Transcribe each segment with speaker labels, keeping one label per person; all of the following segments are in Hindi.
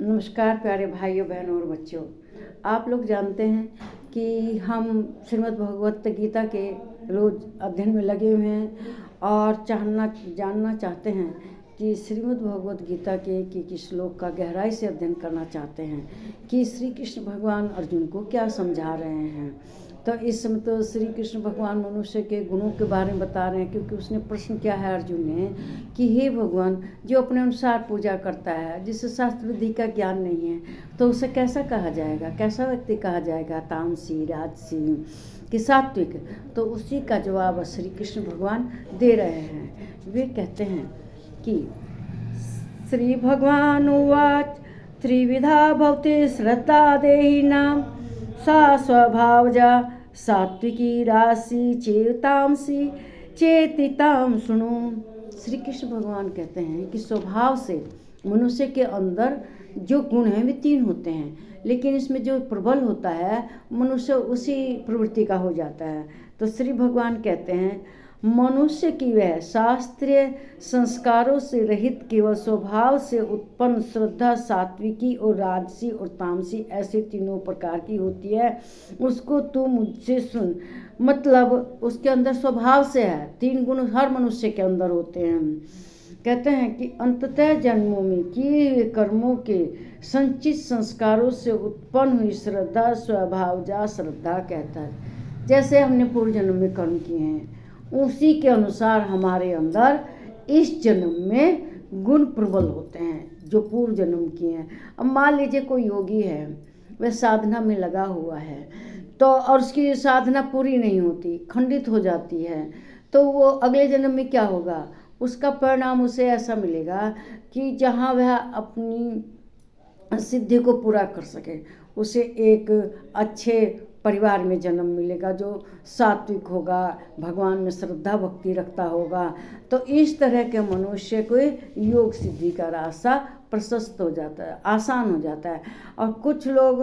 Speaker 1: नमस्कार प्यारे भाइयों बहनों और बच्चों। आप लोग जानते हैं कि हम श्रीमद् भगवत गीता के रोज़ अध्ययन में लगे हुए हैं और जानना चाहते हैं कि श्रीमद् भगवत गीता के किस श्लोक का गहराई से अध्ययन करना चाहते हैं कि श्री कृष्ण भगवान अर्जुन को क्या समझा रहे हैं। तो इस समय तो श्री कृष्ण भगवान मनुष्य के गुणों के बारे में बता रहे हैं, क्योंकि उसने प्रश्न किया है अर्जुन ने कि हे भगवान, जो अपने अनुसार पूजा करता है, जिसे शास्त्र विधि का ज्ञान नहीं है, तो उसे कैसा कहा जाएगा, कैसा व्यक्ति कहा जाएगा, तामसी, राजसी कि सात्विक। तो उसी का जवाब श्री कृष्ण भगवान दे रहे हैं। वे कहते हैं कि श्री भगवान उवाच त्रिविधा भवति श्रद्धा देहिनां सा स्वभावजा सात्विकी राशि चेतांसी चेतितां सुनो। श्री कृष्ण भगवान कहते हैं कि स्वभाव से मनुष्य के अंदर जो गुण हैं वे 3 होते हैं, लेकिन इसमें जो प्रबल होता है मनुष्य उसी प्रवृत्ति का हो जाता है। तो श्री भगवान कहते हैं मनुष्य की वह शास्त्रीय संस्कारों से रहित केवल स्वभाव से उत्पन्न श्रद्धा सात्विकी और राजसी और तामसी ऐसे 3 प्रकार की होती है। उसको तू मुझसे सुन। मतलब उसके अंदर स्वभाव से है, 3 गुण हर मनुष्य के अंदर होते हैं। कहते हैं कि अंततः जन्मों में किए हुए कर्मों के संचित संस्कारों से उत्पन्न हुई श्रद्धा स्वभावजा श्रद्धा कहता है। जैसे हमने पूर्व जन्म में कर्म किए हैं उसी के अनुसार हमारे अंदर इस जन्म में गुण प्रबल होते हैं जो पूर्व जन्म किए हैं। अब मान लीजिए कोई योगी है, वह साधना में लगा हुआ है तो और उसकी साधना पूरी नहीं होती, खंडित हो जाती है, तो वो अगले जन्म में क्या होगा, उसका परिणाम उसे ऐसा मिलेगा कि जहाँ वह अपनी सिद्धि को पूरा कर सके उसे एक अच्छे परिवार में जन्म मिलेगा जो सात्विक होगा, भगवान में श्रद्धा भक्ति रखता होगा। तो इस तरह के मनुष्य को योग सिद्धि का रास्ता प्रशस्त हो जाता है, आसान हो जाता है। और कुछ लोग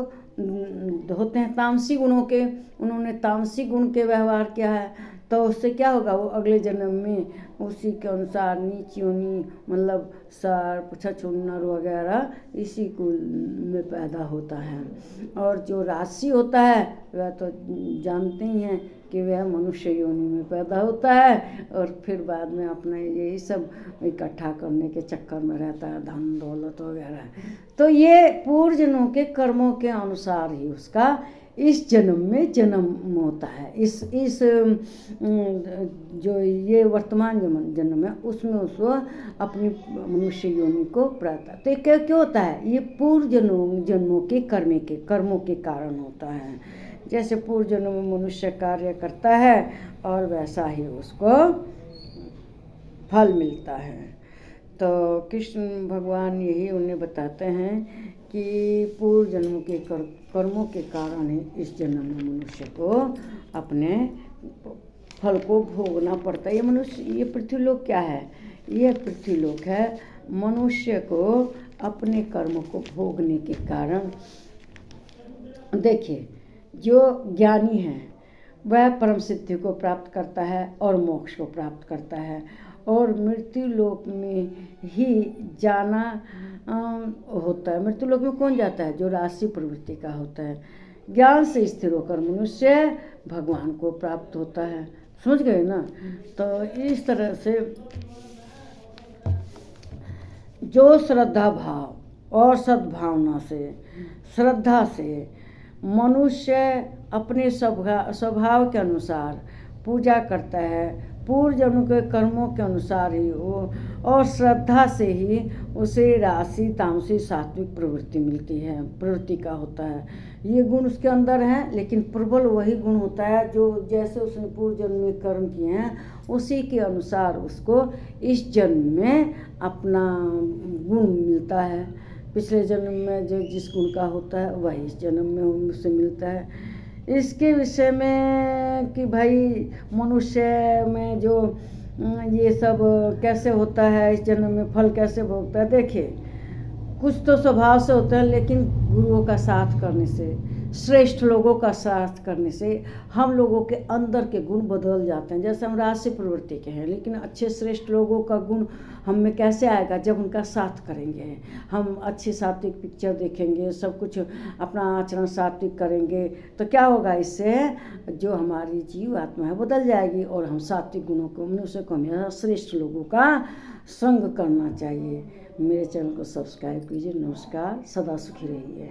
Speaker 1: होते हैं तामसी गुणों के, उन्होंने तामसी गुण के व्यवहार किया है तो उससे क्या होगा, वो अगले जन्म में उसी के अनुसार नीच योनि मतलब सर्प छछूंदर वगैरह इसी कुल में पैदा होता है। और जो राशि होता है वह तो जानते ही हैं कि वह मनुष्य योनि में पैदा होता है और फिर बाद में अपना यही सब इकट्ठा करने के चक्कर में रहता है, धन दौलत वगैरह। तो ये पूर्व जन्मों के कर्मों के अनुसार ही उसका इस जन्म में जन्म होता है। इस जो ये वर्तमान जन्म है उसमें उसको अपनी मनुष्य योनि को प्राप्त। तो क्यों होता है, ये पूर्व जन्मों के कर्मों के कारण होता है। जैसे पूर्व जन्म में मनुष्य कार्य करता है और वैसा ही उसको फल मिलता है। तो कृष्ण भगवान यही उन्हें बताते हैं कि पूर्व जन्म के कर्मों के कारण ही इस जन्म में मनुष्य को अपने फल को भोगना पड़ता है। ये पृथ्वीलोक क्या है, ये पृथ्वीलोक है मनुष्य को अपने कर्मों को भोगने के कारण। देखिए, जो ज्ञानी है वह परम सिद्धि को प्राप्त करता है और मोक्ष को प्राप्त करता है और मृत्यु लोक में ही जाना होता है। मृत्यु लोक में कौन जाता है, जो राशि प्रवृत्ति का होता है। ज्ञान से स्थिर होकर मनुष्य भगवान को प्राप्त होता है। समझ गए ना। तो इस तरह से जो श्रद्धा भाव और सद्भावना से श्रद्धा से मनुष्य अपने स्वभाव के अनुसार पूजा करता है, पूर्व जन्म के कर्मों के अनुसार ही वो और श्रद्धा से ही उसे राशि तामसी सात्विक प्रवृत्ति मिलती है, प्रवृत्ति का होता है। ये गुण उसके अंदर हैं, लेकिन प्रबल वही गुण होता है जो जैसे उसने पूर्व जन्म में कर्म किए हैं उसी के अनुसार उसको इस जन्म में अपना गुण मिलता है। पिछले जन्म में जो जिस गुण का होता है वही इस जन्म में उससे मिलता है। इसके विषय में कि भाई मनुष्य में जो ये सब कैसे होता है, इस जन्म में फल कैसे भोगता है। देखिए, कुछ तो स्वभाव से होता है, लेकिन गुरुओं का साथ करने से श्रेष्ठ लोगों का साथ करने से हम लोगों के अंदर के गुण बदल जाते हैं। जैसे हम राशि प्रवृत्ति के हैं, लेकिन अच्छे श्रेष्ठ लोगों का गुण हम में कैसे आएगा? जब उनका साथ करेंगे, हम अच्छी सात्विक पिक्चर देखेंगे, सब कुछ अपना आचरण सात्विक करेंगे, तो क्या होगा? इससे जो हमारी जीव आत्मा है बदल जाएगी और हम सात्विक गुणों को, मनुष्य को हमें श्रेष्ठ लोगों का संग करना चाहिए। मेरे चैनल को सब्सक्राइब कीजिए। नमस्कार, सदा सुखी रहिए।